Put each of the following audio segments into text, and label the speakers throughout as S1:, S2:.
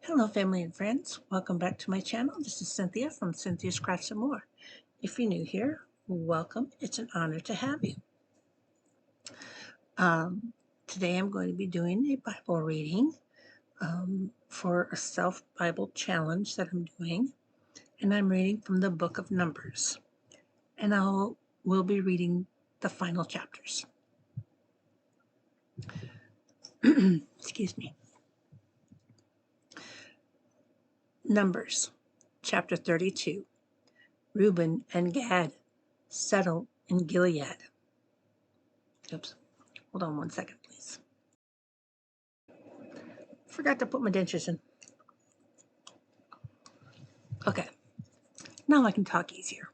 S1: Hello, family and friends. Welcome back to my channel. This is Cynthia from Cynthia's Crafts and More. If you're new here, welcome. It's an honor to have you. Today I'm going to be doing a Bible reading for a self-Bible challenge that I'm doing. And I'm reading from the book of Numbers. And we'll be reading the final chapters. Excuse me. Numbers, chapter 32. Reuben and Gad settle in Gilead. Oops. Hold on one second, please. Forgot to put my dentures in. Okay, now I can talk easier.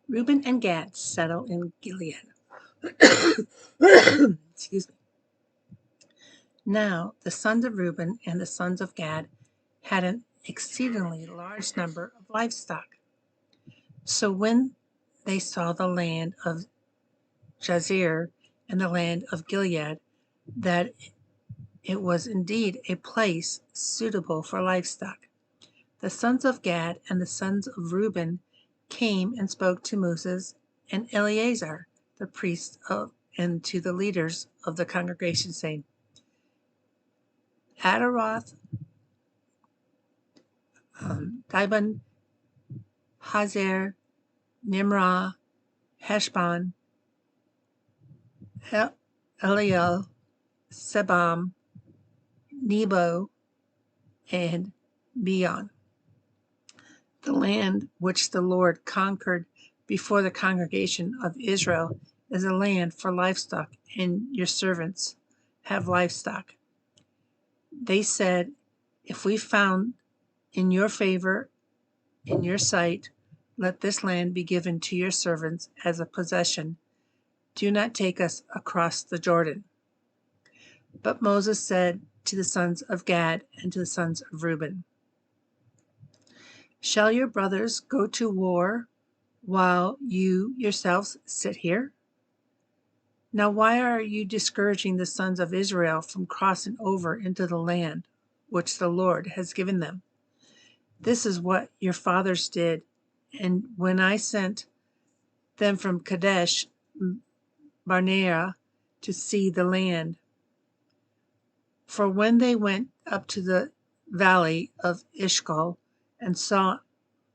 S1: Reuben and Gad settle in Gilead. Excuse me. Now the sons of Reuben and the sons of Gad had an exceedingly large number of livestock. So when they saw the land of Jazer and the land of Gilead, that it was indeed a place suitable for livestock, the sons of Gad and the sons of Reuben came and spoke to Moses and Eleazar, the priests, and to the leaders of the congregation, saying, Adaroth, Dibon, Hazer, Nimrah, Heshbon, Eliel, Sebam, Nebo, and Beon. The land which the Lord conquered before the congregation of Israel is a land for livestock, and your servants have livestock. They said, if we found in your favor, in your sight, let this land be given to your servants as a possession. Do not take us across the Jordan. But Moses said to the sons of Gad and to the sons of Reuben, shall your brothers go to war while you yourselves sit here? Now why are you discouraging the sons of Israel from crossing over into the land which the Lord has given them? This is what your fathers did, and when I sent them from Kadesh Barnea to see the land. For when they went up to the valley of Eshcol and saw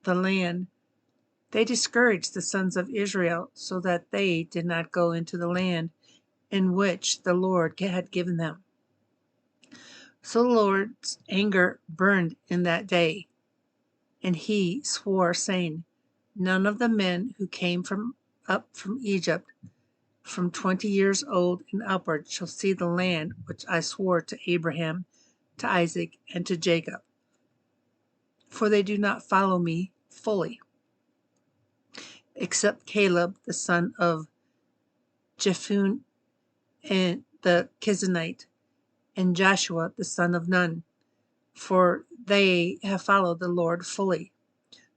S1: the land, they discouraged the sons of Israel so that they did not go into the land in which the Lord had given them. So the Lord's anger burned in that day, and he swore, saying, none of the men who came up from Egypt from 20 years old and upward shall see the land which I swore to Abraham, to Isaac, and to Jacob, for they do not follow me fully, except Caleb the son of Jephunneh and the Kenizzite, and Joshua the son of Nun, for they have followed the Lord fully.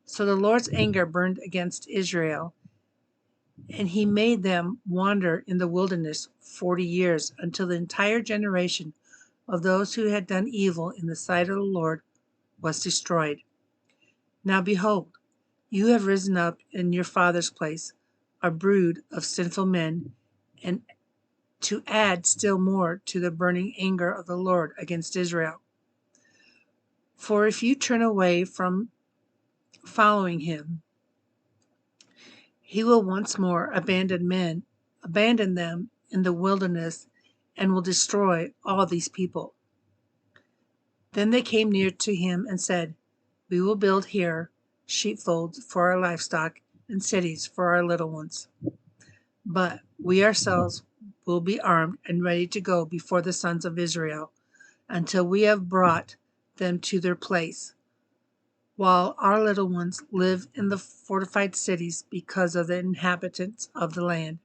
S1: So the Lord's anger burned against Israel, and he made them wander in the wilderness 40 years, until the entire generation of those who had done evil in the sight of the Lord was destroyed. Now behold, you have risen up in your father's place, a brood of sinful men, and to add still more to the burning anger of the Lord against Israel. For if you turn away from following him, he will once more abandon them in the wilderness, and will destroy all these people. Then they came near to him and said, we will build here sheepfolds for our livestock and cities for our little ones. But we ourselves will be armed and ready to go before the sons of Israel until we have brought them to their place, while our little ones live in the fortified cities because of the inhabitants of the land.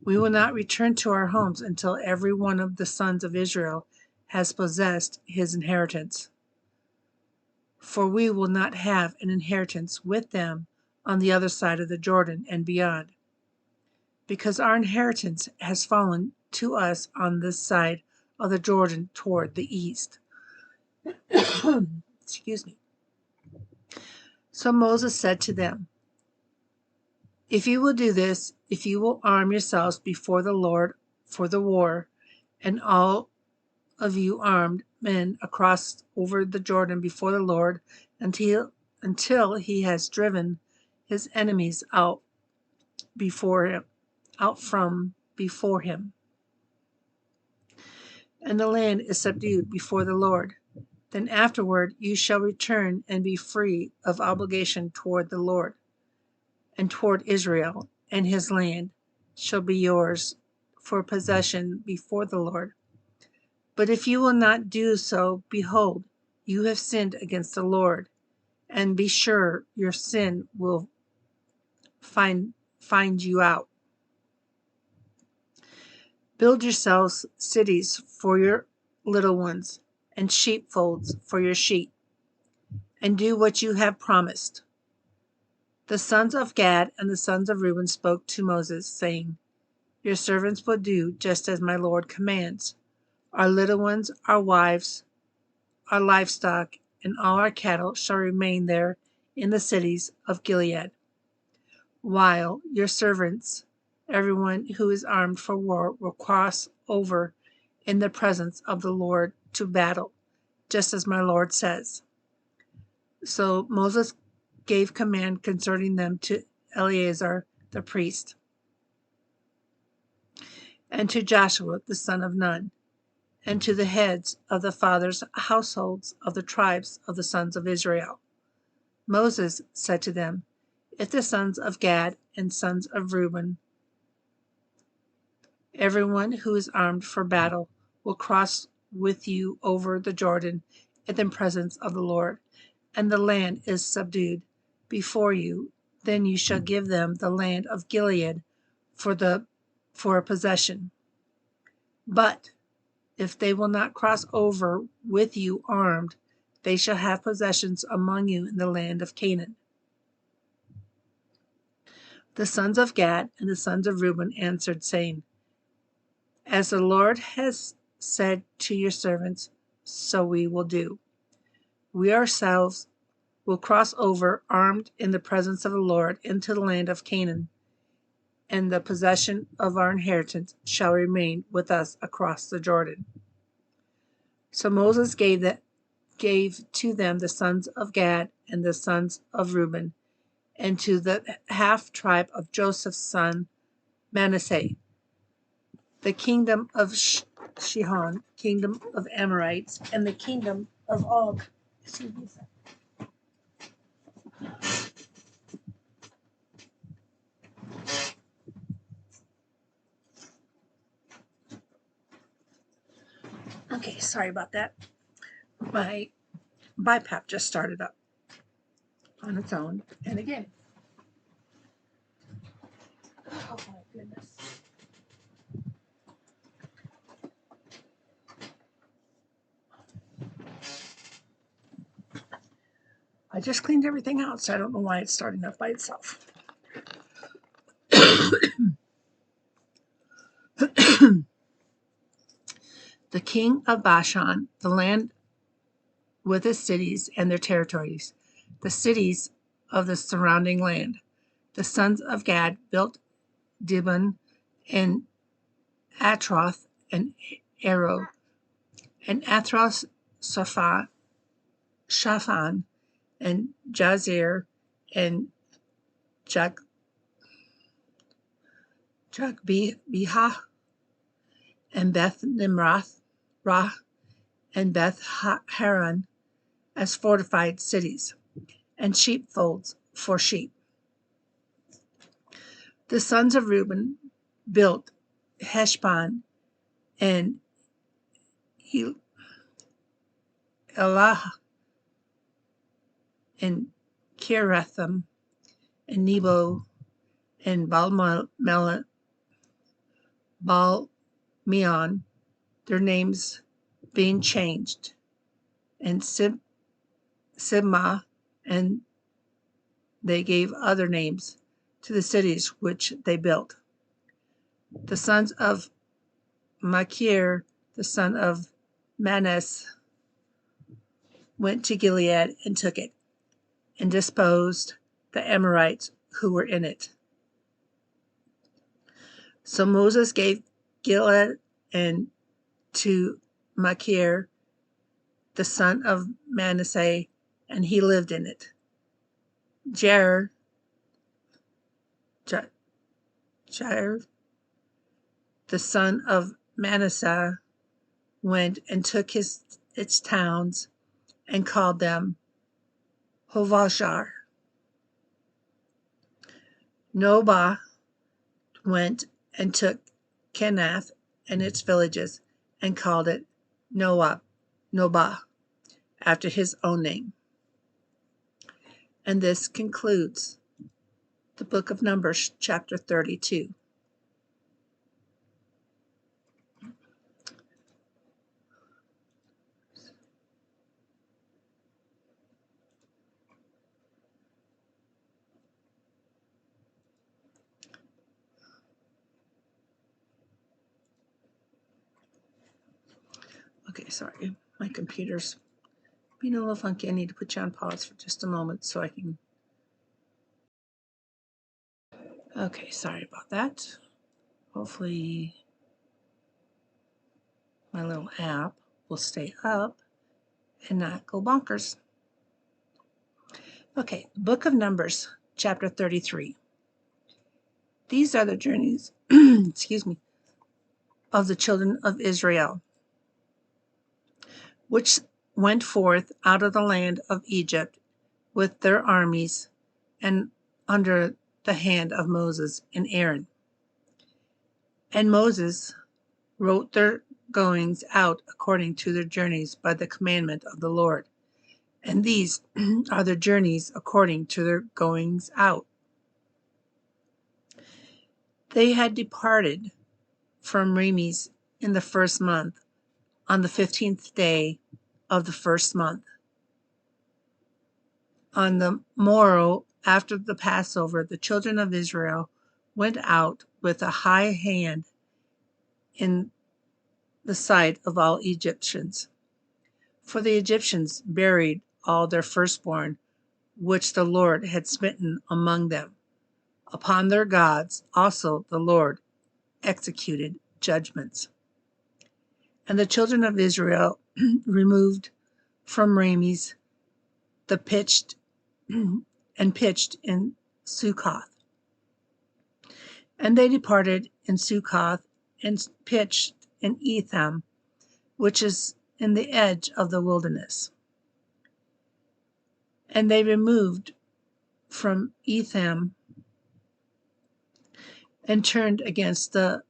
S1: We will not return to our homes until every one of the sons of Israel has possessed his inheritance. For we will not have an inheritance with them on the other side of the Jordan and beyond, because our inheritance has fallen to us on this side of the Jordan toward the east. Excuse me. So Moses said to them, if you will do this, if you will arm yourselves before the Lord for the war, and all of you armed men across over the Jordan before the Lord until he has driven his enemies out from before him, and the land is subdued before the Lord. Then afterward you shall return and be free of obligation toward the Lord, and toward Israel, and his land shall be yours for possession before the Lord. But if you will not do so, behold, you have sinned against the Lord, and be sure your sin will find you out. Build yourselves cities for your little ones, and sheepfolds for your sheep, and do what you have promised. The sons of Gad and the sons of Reuben spoke to Moses, saying, your servants will do just as my Lord commands. Our little ones, our wives, our livestock, and all our cattle shall remain there in the cities of Gilead, while your servants, everyone who is armed for war, will cross over in the presence of the Lord to battle, just as my Lord says. So Moses gave command concerning them to Eleazar the priest, and to Joshua the son of Nun, and to the heads of the fathers' households of the tribes of the sons of Israel. Moses said to them, if the sons of Gad and sons of Reuben, everyone who is armed for battle, will cross with you over the Jordan in the presence of the Lord, and the land is subdued before you, then you shall give them the land of Gilead for a possession. But if they will not cross over with you armed, they shall have possessions among you in the land of Canaan. The sons of Gad and the sons of Reuben answered, saying, as the Lord has said to your servants, so we will do. We ourselves will cross over armed in the presence of the Lord into the land of Canaan, and the possession of our inheritance shall remain with us across the Jordan. So Moses gave to them the sons of Gad and the sons of Reuben, and to the half tribe of Joseph's son Manasseh, the kingdom of Shihon, kingdom of Amorites, and the kingdom of Og. Okay, sorry about that. My BiPAP just started up on its own, and again. Oh my goodness. I just cleaned everything out, so I don't know why it's starting up by itself. The king of Bashan, the land with its cities and their territories, the cities of the surrounding land. The sons of Gad built Dibon and Atroth and Aro, and Atroth Shaphan, and Jazer, and Jogbeha, and Beth Nimrath, Rah, and Beth Haran as fortified cities, and sheepfolds for sheep. The sons of Reuben built Heshbon and Elah and Kirathim and Nebo and Baal-meon, their names being changed, and Sibmah, and they gave other names to the cities which they built. The sons of Machir, the son of Manasseh, went to Gilead and took it, and disposed the Amorites who were in it. So Moses gave Gilead and to Machir, the son of Manasseh, and he lived in it. Jair, the son of Manasseh, went and took its towns and called them Hovashar. Nobah went and took Kenath and its villages and called it Nobah, after his own name. And this concludes the book of Numbers, chapter 32. Okay, sorry, my computer's being a little funky. I need to put you on pause for just a moment so I can. Okay, sorry about that. Hopefully my little app will stay up and not go bonkers. Okay, Book of Numbers, chapter 33. These are the journeys, excuse me, of the children of Israel, which went forth out of the land of Egypt with their armies and under the hand of Moses and Aaron. And Moses wrote their goings out according to their journeys by the commandment of the Lord. And these are the journeys according to their goings out. They had departed from Rames in the first month, on the 15th day of the first month. On the morrow after the Passover, the children of Israel went out with a high hand in the sight of all Egyptians. For the Egyptians buried all their firstborn, which the Lord had smitten among them. Upon their gods also the Lord executed judgments. And the children of Israel removed from Rames the pitched in Succoth. And they departed in Succoth and pitched in Etham, which is in the edge of the wilderness. And they removed from Etham and turned against the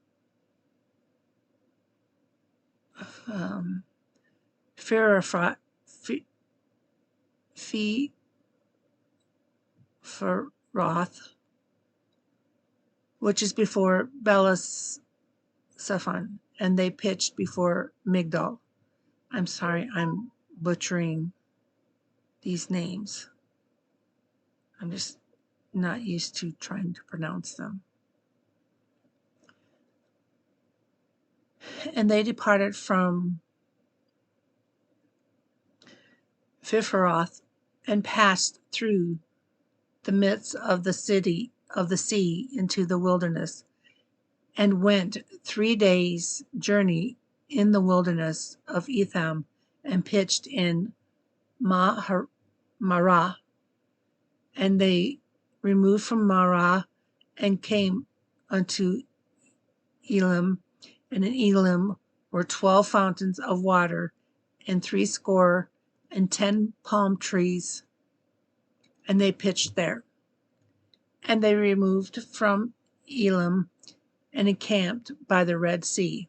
S1: Pharaoth, which is before Belis-Sephon, and they pitched before Migdol. I'm sorry, I'm butchering these names. I'm just not used to trying to pronounce them. And they departed from Pipharoth and passed through the midst of the sea into the wilderness, and went 3 days' journey in the wilderness of Etham, and pitched in Marah. And they removed from Marah and came unto Elim, and in Elim were 12 fountains of water, and 70 palm trees, and they pitched there. And they removed from Elim and encamped by the Red Sea.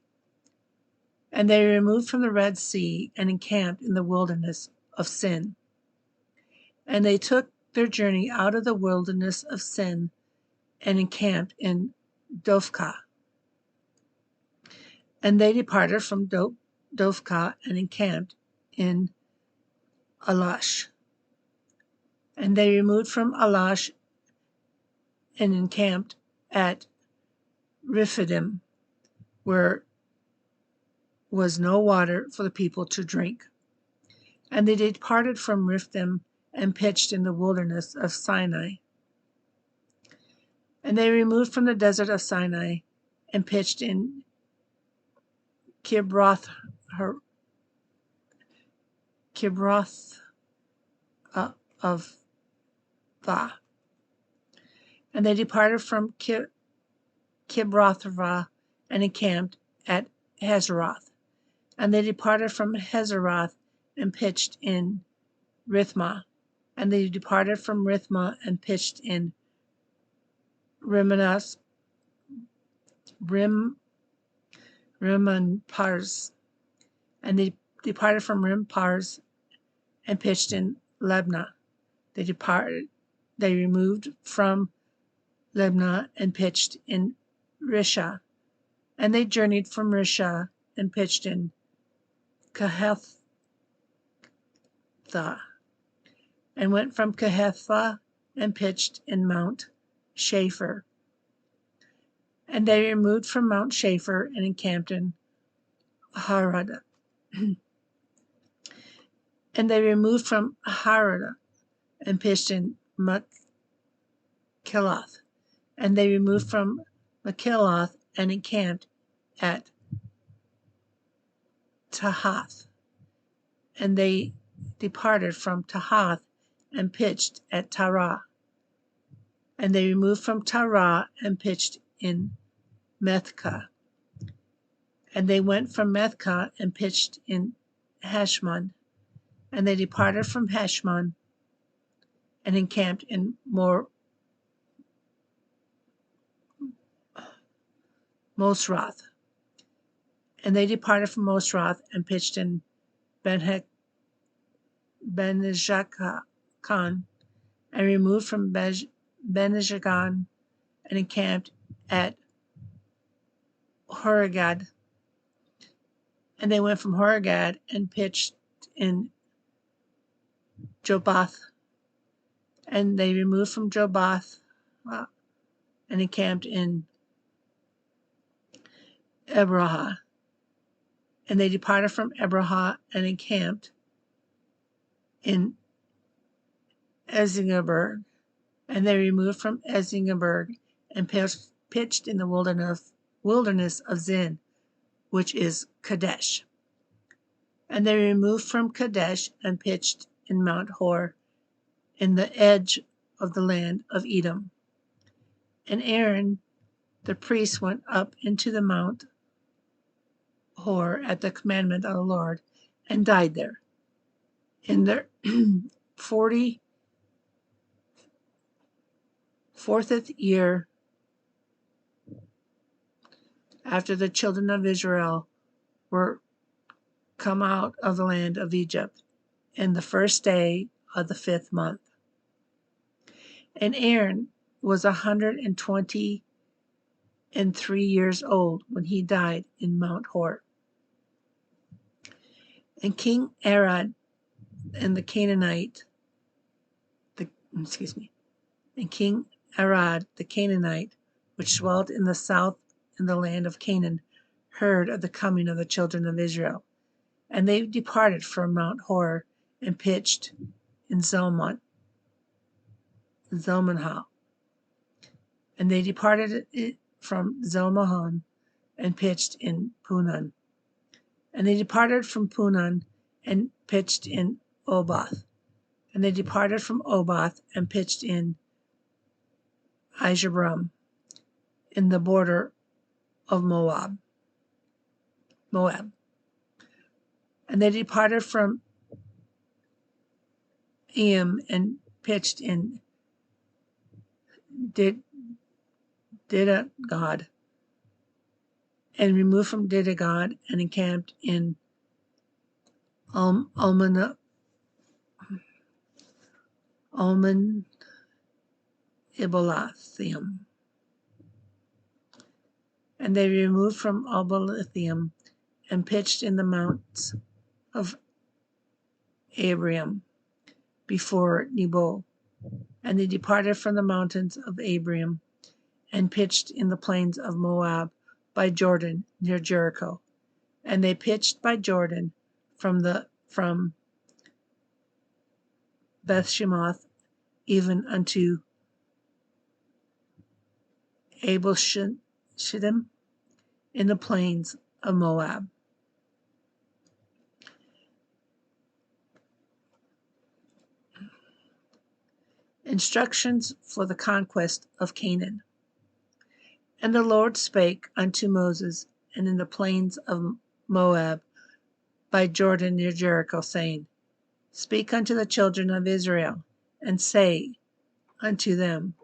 S1: And they removed from the Red Sea and encamped in the wilderness of Sin. And they took their journey out of the wilderness of Sin and encamped in Dophkah. And they departed from Dophkah and encamped in Alash. And they removed from Alash and encamped at Rephidim, was no water for the people to drink. And they departed from Rephidim and pitched in the wilderness of Sinai. And they removed from the desert of Sinai and pitched in Kibroth of Va. And they departed from Kibroth and encamped at Hazeroth. And they departed from Hazeroth and pitched in Rithmah. And they departed from Rithmah and pitched in Rimonpars. And they departed from Rimonpars and pitched in Lebna. They removed from Lebna and pitched in Risha. And they journeyed from Risha and pitched in Kehetha. And went from Kehetha and pitched in Mount Shapher. And they removed from Mount Shapher and encamped in Harada. And they removed from Harada and pitched in Machpelah. And they removed from Machpelah and encamped at Tahath. And they departed from Tahath and pitched at Tarah. And they removed from Tarah and pitched in Methkah. And they went from Methkah and pitched in Hashmon. And they departed from Hashmon and encamped in Mosroth. And they departed from Mosroth and pitched in Benjakan, and removed from Benjakan and encamped at Horagad. And they went from Horagad and pitched in Jobath. And they removed from Jobath and encamped in Ebrahah. And they departed from Ebrahah and encamped in Ezingaberg. And they removed from Ezingaberg and pitched in the wilderness of Zin, which is Kadesh. And they removed from Kadesh and pitched in Mount Hor, in the edge of the land of Edom. And Aaron the priest went up into the Mount Hor at the commandment of the Lord and died there. In their 40th year after the children of Israel were come out of the land of Egypt, in the first day of the 5th month. And Aaron was 123 years old when he died in Mount Hor. And King Arad and the Canaanite, and King Arad the Canaanite, which dwelt in the south in the land of Canaan, heard of the coming of the children of Israel. And they departed from Mount Hor and pitched in Zalmonah. And they departed from Zalmonah and pitched in Punan. And they departed from Punan and pitched in Oboth. And they departed from Oboth and pitched in Ijabram, in the border of Moab. And they departed from Eam and pitched in Didagod, and removed from Didagod and encamped in Alman Ibolathium. And they removed from Ibolathium and pitched in the mounts of Abraham before Nebo. And they departed from the mountains of Abraham and pitched in the plains of Moab by Jordan near Jericho. And they pitched by Jordan from Bethshemoth even unto Abel Shittim in the plains of Moab. Instructions for the conquest of Canaan. And the Lord spake unto Moses and in the plains of Moab by Jordan near Jericho, saying, Speak unto the children of Israel, and say unto them,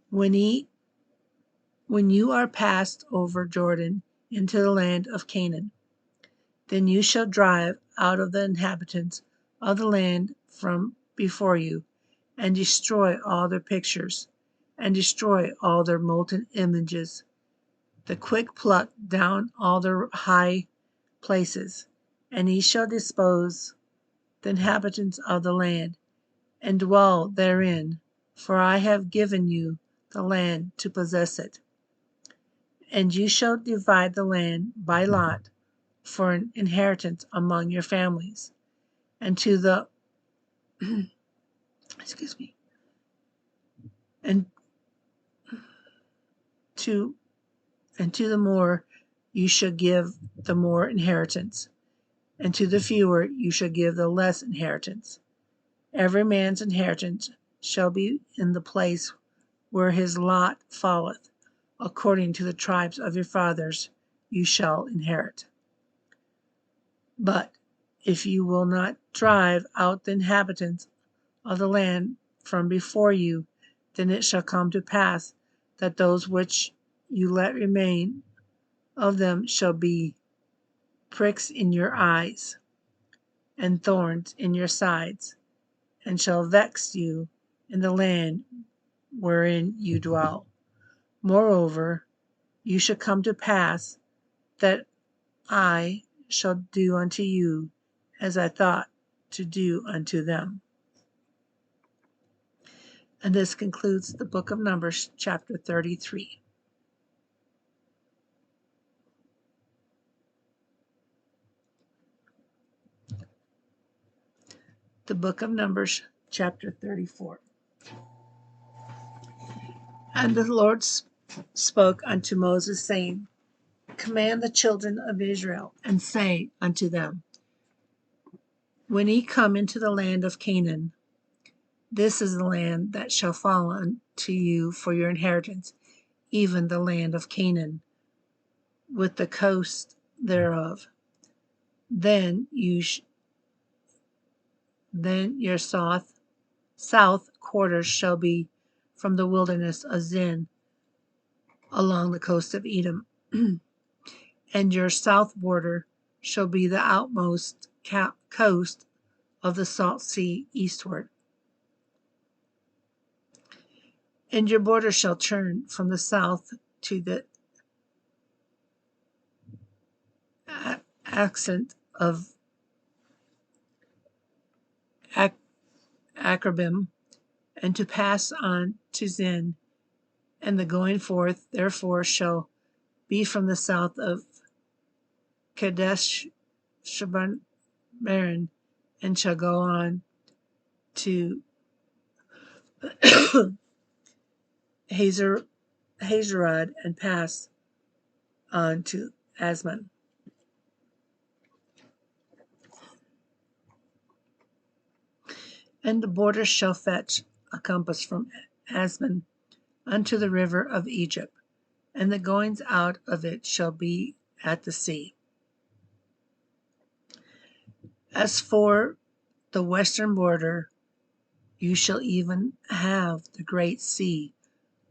S1: When you are passed over Jordan into the land of Canaan, then you shall drive out of the inhabitants of the land from before you, and destroy all their pictures, and destroy all their molten images, the quick pluck down all their high places, and ye shall dispose the inhabitants of the land, and dwell therein, for I have given you the land to possess it. And you shall divide the land by lot for an inheritance among your families, and to the excuse me, and to the more you shall give the more inheritance, and to the fewer you shall give the less inheritance. Every man's inheritance shall be in the place where his lot falleth, according to the tribes of your fathers you shall inherit. But if you will not drive out the inhabitants of the land from before you, then it shall come to pass that those which you let remain of them shall be pricks in your eyes and thorns in your sides, and shall vex you in the land wherein you dwell. Moreover, you shall come to pass that I shall do unto you as I thought to do unto them. And this concludes the book of Numbers, chapter 33. The book of Numbers, chapter 34. And the Lord spoke unto Moses, saying, Command the children of Israel, and say unto them, When ye come into the land of Canaan, this is the land that shall fall unto you for your inheritance, even the land of Canaan, with the coast thereof. Then your south quarters shall be from the wilderness of Zin along the coast of Edom, and your south border shall be the outmost coast of the salt sea eastward. And your border shall turn from the south to the accent of Akrabim, and to pass on to Zin, and the going forth therefore shall be from the south of Kadesh Marin, and shall go on to Hazerad, and pass on to Asman. And the border shall fetch a compass from Asman unto the river of Egypt, and the goings out of it shall be at the sea. As for the western border, you shall even have the great sea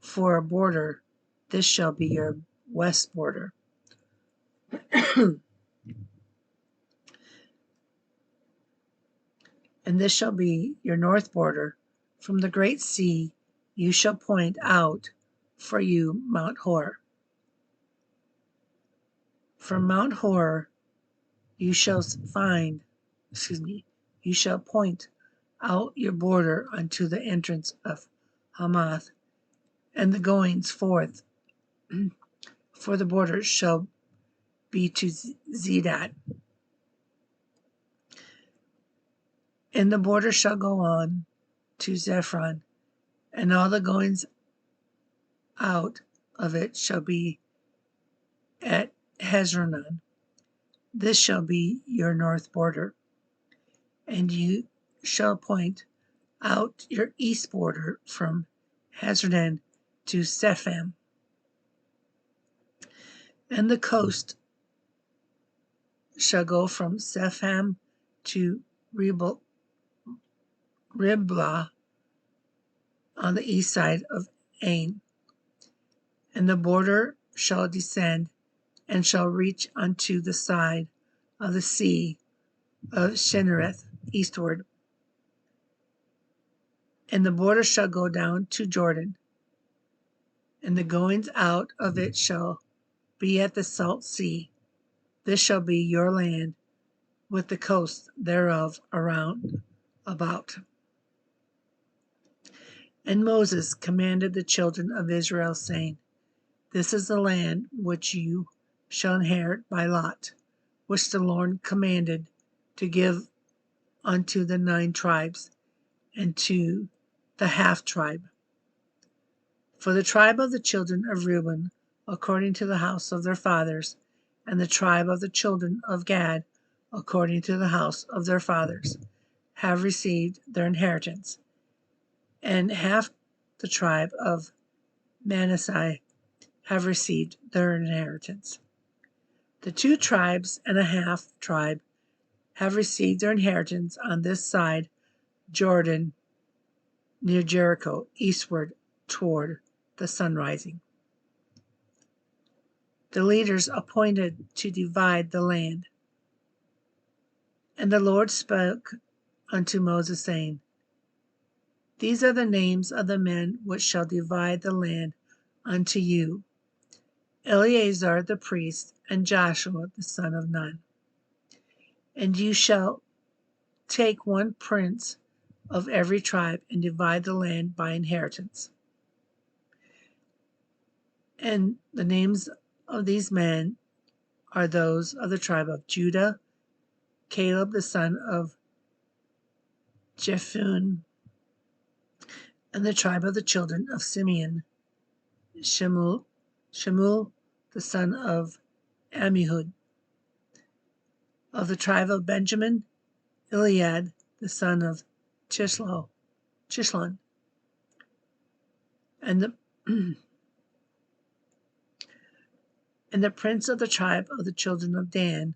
S1: for a border. This shall be your west border. And this shall be your north border. From the great sea you shall point out for you Mount Hor. From Mount Hor you shall you shall point out your border unto the entrance of Hamath, and the goings forth for the border shall be to Zedad. And the border shall go on to Zephron, and all the goings out of it shall be at Hezronon. This shall be your north border. And you shall point out your east border from Hezron to Sepham. And the coast shall go from Sepham to Riblah on the east side of Ain. And the border shall descend and shall reach unto the side of the sea of Shinnereth eastward. And the border shall go down to Jordan, and the goings out of it shall be at the salt sea. This shall be your land, with the coast thereof around about. And Moses commanded the children of Israel, saying, This is the land which you shall inherit by lot, which the Lord commanded to give unto the 9 tribes, and to the half tribe. For the tribe of the children of Reuben, according to the house of their fathers, and the tribe of the children of Gad, according to the house of their fathers, have received their inheritance. And half the tribe of Manasseh have received their inheritance. The 2 tribes and a half tribe have received their inheritance on this side Jordan, near Jericho, eastward toward the sunrising. The leaders appointed to divide the land. And the Lord spoke unto Moses, saying, These are the names of the men which shall divide the land unto you, Eleazar the priest, and Joshua the son of Nun. And you shall take 1 prince of every tribe, and divide the land by inheritance. And the names of these men are those of the tribe of Judah, Caleb the son of Jephunneh, and the tribe of the children of Simeon, Shemuel the son of Ammihud. Of the tribe of Benjamin, Eliad the son of Chishlon, and the and the prince of the tribe of the children of Dan,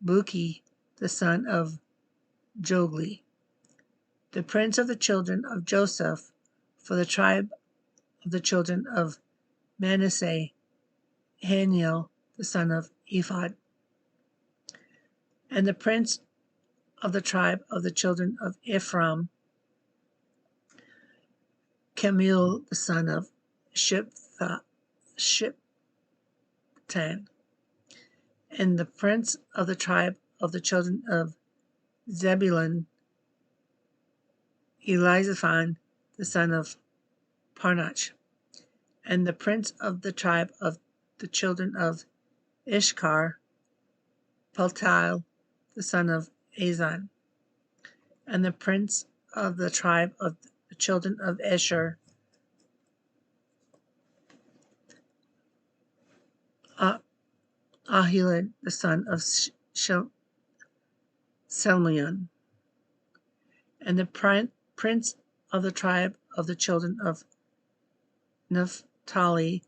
S1: Buki the son of Jogli. The prince of the children of Joseph, for the tribe of the children of Manasseh, Haniel the son of Ephod. And the prince of the tribe of the children of Ephraim, Kemuel the son of Shiptan. And the prince of the tribe of the children of Zebulun, Elizaphan the son of Parnach. And the prince of the tribe of the children of Ishkar, Paltiel the son of Azan. And the prince of the tribe of the children of Asher, Ahilud the son of Selmion. And the prince of the tribe of the children of Naphtali,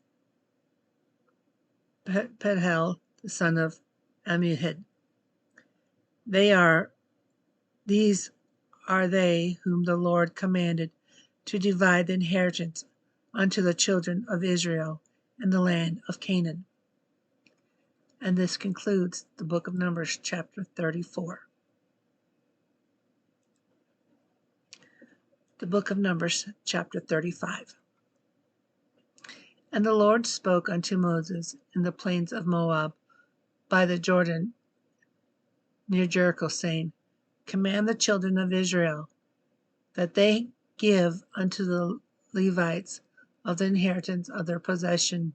S1: Pedhel the son of Ammihud. These are they whom the Lord commanded to divide the inheritance unto the children of Israel in the land of Canaan. And this concludes the book of Numbers, chapter 34. The book of Numbers, chapter 35. And the Lord spoke unto Moses in the plains of Moab by the Jordan near Jericho, saying, Command the children of Israel that they give unto the Levites of the inheritance of their possession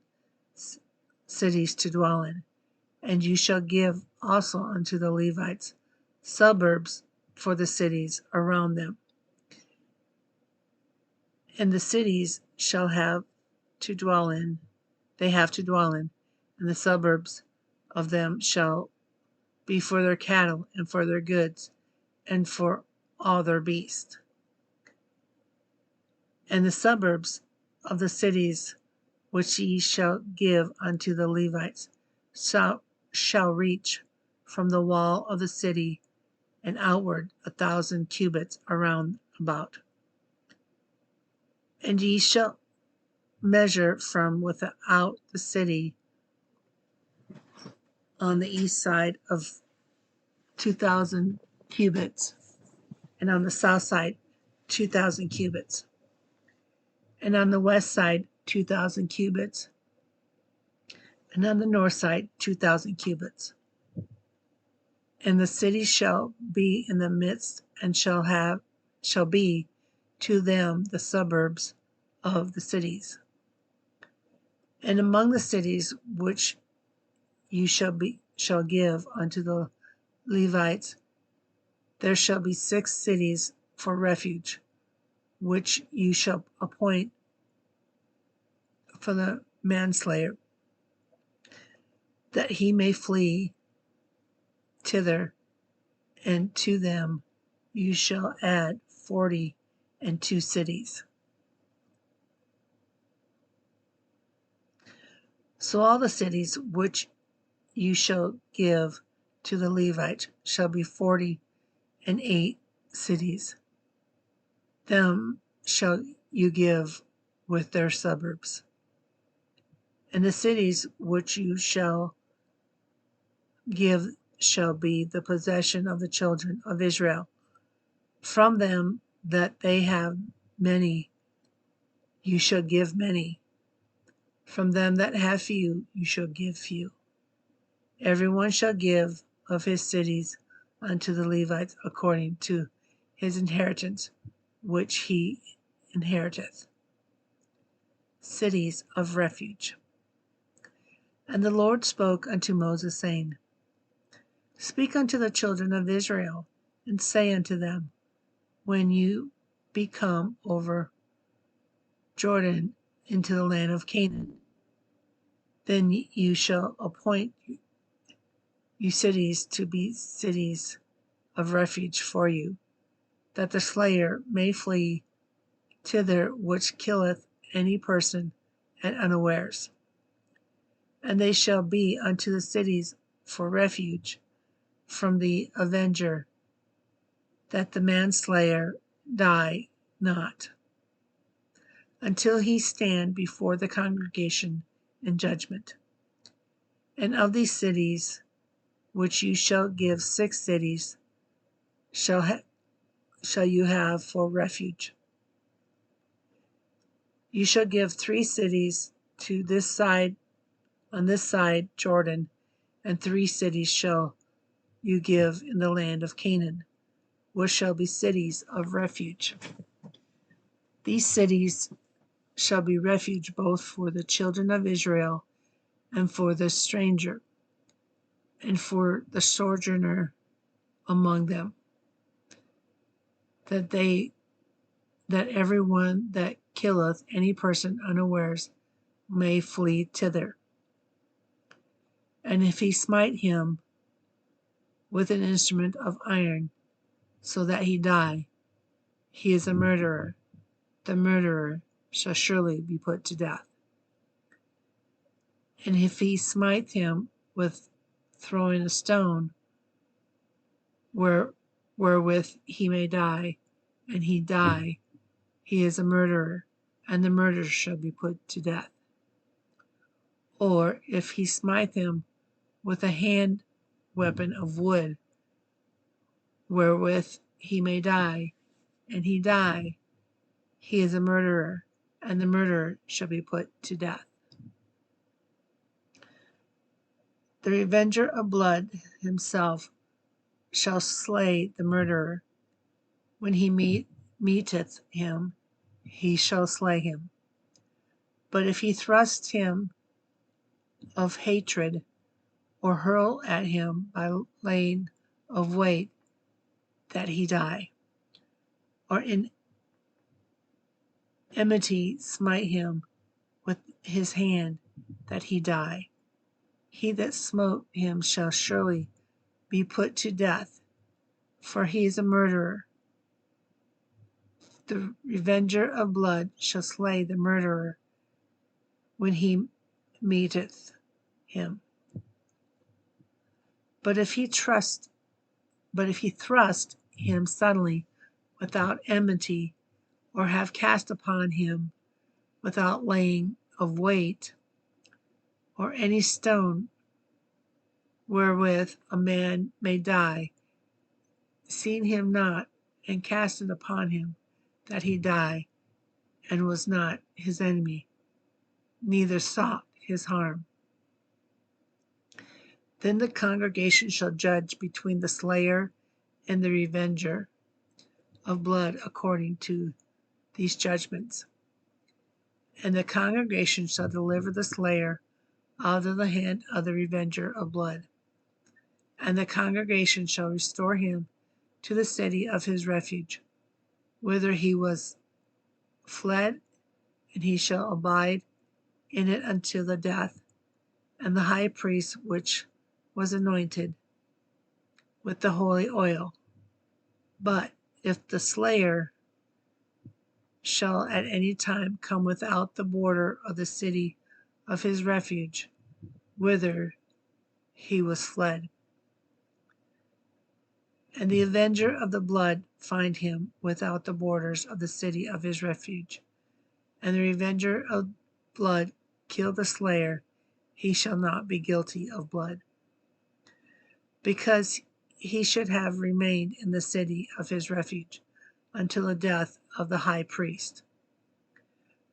S1: cities to dwell in, And you shall give also unto the Levites suburbs for the cities around them. And the cities shall have to dwell in, and the suburbs of them shall be for their cattle and for their goods and for all their beasts. And the suburbs of the cities which ye shall give unto the Levites shall reach from the wall of the city and outward 1,000 cubits around about. And ye shall measure from without the city on the east side of 2,000 cubits, and on the south side 2,000 cubits, and on the west side 2,000 cubits, and on the north side 2,000 cubits. And the city shall be in the midst, and shall be to them the suburbs of the cities. And among the cities which you shall give unto the Levites, there shall be 6 cities for refuge, which you shall appoint for the manslayer, that he may flee thither, and to them you shall add 42 cities. So all the cities which you shall give to the Levites shall be 48 cities. Them shall you give with their suburbs. And the cities which you shall give shall be the possession of the children of Israel. From them that they have many, you shall give many. From them that have few, you shall give few. Everyone shall give of his cities unto the Levites according to his inheritance, which he inheriteth. Cities of refuge. And the Lord spoke unto Moses, saying, Speak unto the children of Israel, and say unto them, when you be come over Jordan into the land of Canaan, then you shall appoint you cities to be cities of refuge for you, that the slayer may flee thither which killeth any person at unawares. And they shall be unto the cities for refuge from the avenger, that the manslayer die not, until he stand before the congregation in judgment. And of these cities which you shall give 6 cities shall you have for refuge. You shall give 3 cities to this side, on this side Jordan, and 3 cities shall you give in the land of Canaan, which shall be cities of refuge. These cities shall be refuge both for the children of Israel and for the stranger and for the sojourner among them, that every one that killeth any person unawares may flee thither. And if he smite him with an instrument of iron, so that he die, he is a murderer. The murderer shall surely be put to death. And if he smite him with throwing a stone, wherewith he may die, and he die, he is a murderer, and the murderer shall be put to death. Or if he smite him with a hand weapon of wood, wherewith he may die, and he die, he is a murderer, and the murderer shall be put to death. The revenger of blood himself shall slay the murderer. When he meeteth him, he shall slay him. But if he thrust him of hatred, or hurl at him by laying of weight, that he die, or in enmity smite him with his hand, that he die. He that smote him shall surely be put to death, for he is a murderer. The revenger of blood shall slay the murderer when he meeteth him. But if he thrust him suddenly without enmity, or have cast upon him without laying of weight, or any stone wherewith a man may die, seen him not, and cast it upon him, that he die, and was not his enemy, neither sought his harm. Then the congregation shall judge between the slayer and the revenger of blood according to these judgments. And the congregation shall deliver the slayer out of the hand of the revenger of blood. And the congregation shall restore him to the city of his refuge, whither he was fled, and he shall abide in it until the death. And the high priest which was anointed with the holy oil. But if the slayer shall at any time come without the border of the city of his refuge, whither he was fled, and the avenger of the blood find him without the borders of the city of his refuge, and the revenger of blood kill the slayer, he shall not be guilty of blood, because he should have remained in the city of his refuge until the death of the high priest.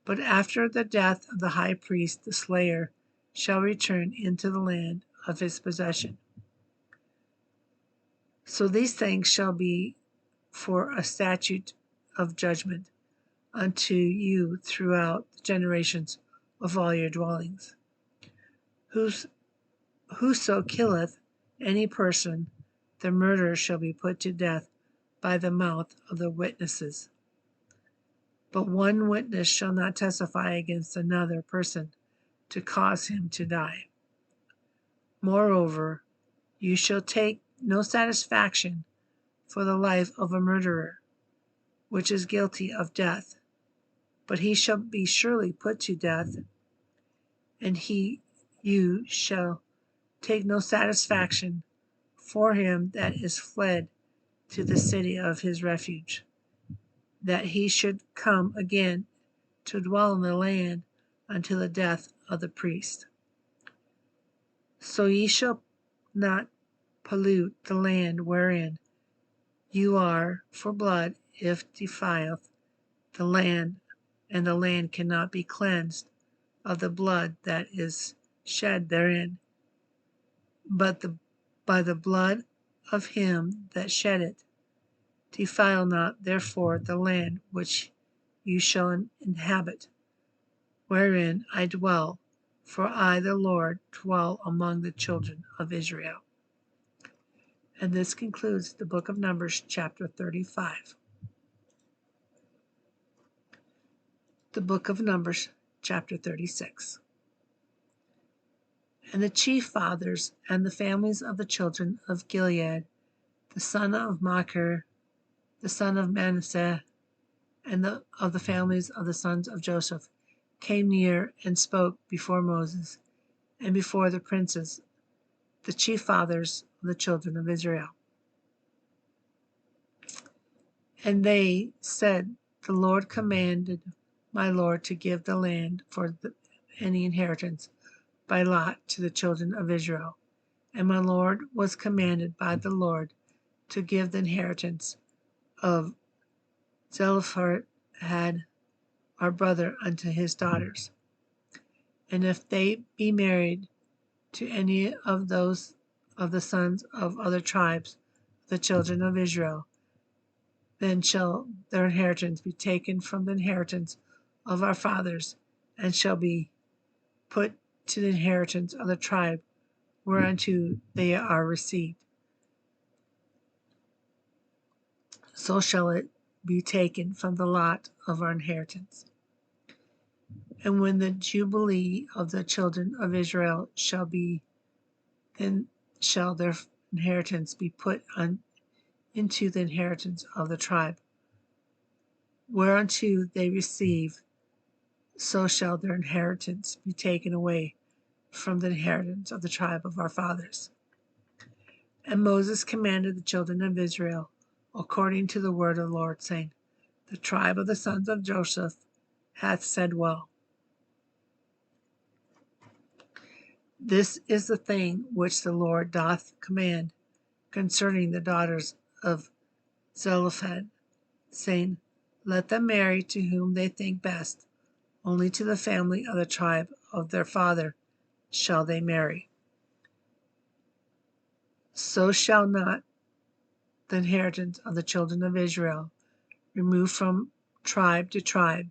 S1: But after the death of the high priest, the slayer shall return into the land of his possession. So these things shall be for a statute of judgment unto you throughout the generations of all your dwellings. Whoso killeth any person, the murderer shall be put to death by the mouth of the witnesses. But one witness shall not testify against another person to cause him to die. Moreover, you shall take no satisfaction for the life of a murderer, which is guilty of death, but he shall be surely put to death, and you shall take no satisfaction for him that is fled to the city of his refuge, that he should come again to dwell in the land until the death of the priest. So ye shall not pollute the land wherein you are for blood, if defileth the land, and the land cannot be cleansed of the blood that is shed therein, but by the blood of him that shed it. Defile not therefore the land which you shall inhabit, wherein I dwell, for I, the Lord, dwell among the children of Israel. And this concludes the book of Numbers, chapter 35. The book of Numbers, chapter 36. And the chief fathers and the families of the children of Gilead, the son of Machir, the son of Manasseh, and of the families of the sons of Joseph, came near and spoke before Moses and before the princes, the chief fathers of the children of Israel. And they said, the Lord commanded my Lord to give the land for any inheritance by lot to the children of Israel. And my Lord was commanded by the Lord to give the inheritance of Zelophehad, our brother, unto his daughters. And if they be married to any of those of the sons of other tribes, the children of Israel, then shall their inheritance be taken from the inheritance of our fathers, and shall be put to the inheritance of the tribe whereunto they are received. So shall it be taken from the lot of our inheritance. And when the jubilee of the children of Israel shall be, then shall their inheritance be put into the inheritance of the tribe, whereunto they receive, so shall their inheritance be taken away from the inheritance of the tribe of our fathers. And Moses commanded the children of Israel according to the word of the Lord, saying, The tribe of the sons of Joseph hath said well. This is the thing which the Lord doth command concerning the daughters of Zelophehad, saying, Let them marry to whom they think best, only to the family of the tribe of their father shall they marry. So shall not the inheritance of the children of Israel remove from tribe to tribe,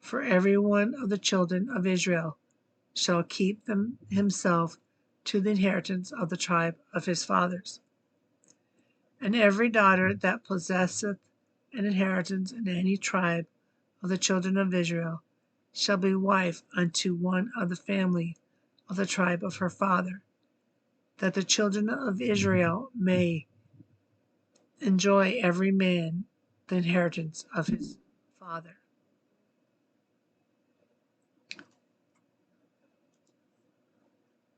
S1: for every one of the children of Israel shall keep himself to the inheritance of the tribe of his fathers. And every daughter that possesseth an inheritance in any tribe of the children of Israel shall be wife unto one of the family of the tribe of her father, that the children of Israel may enjoy every man the inheritance of his father.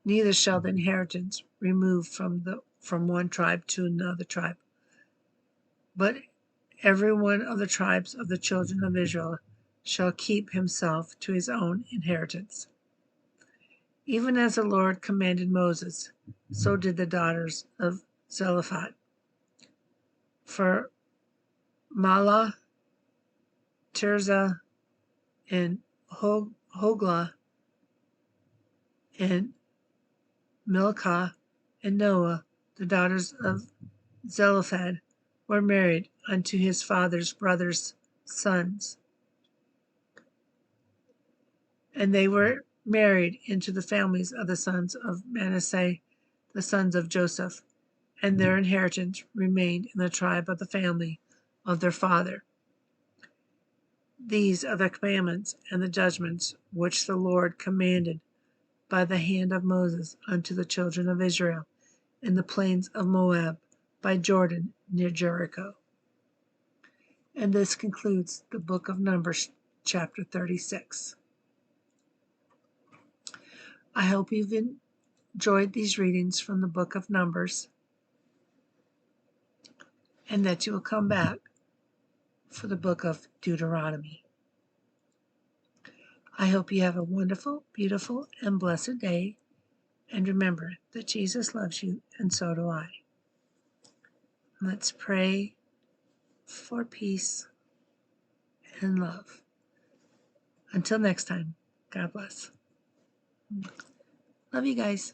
S1: Neither shall the inheritance remove from one tribe to another tribe, but every one of the tribes of the children of Israel shall keep himself to his own inheritance. Even as the Lord commanded Moses, so did the daughters of Zelophehad. For Mahlah, Tirzah, and Hoglah, and Milcah, and Noah, the daughters of Zelophehad, were married unto his father's brothers' sons. And they were married into the families of the sons of Manasseh, the sons of Joseph, and their inheritance remained in the tribe of the family of their father. These are the commandments and the judgments which the Lord commanded by the hand of Moses unto the children of Israel in the plains of Moab by Jordan near Jericho. And this concludes the book of Numbers, chapter 36. I hope you've enjoyed these readings from the book of Numbers, and that you will come back for the book of Deuteronomy. I hope you have a wonderful, beautiful, and blessed day, and remember that Jesus loves you, and so do I. Let's pray for peace and love. Until next time, God bless. Love you guys.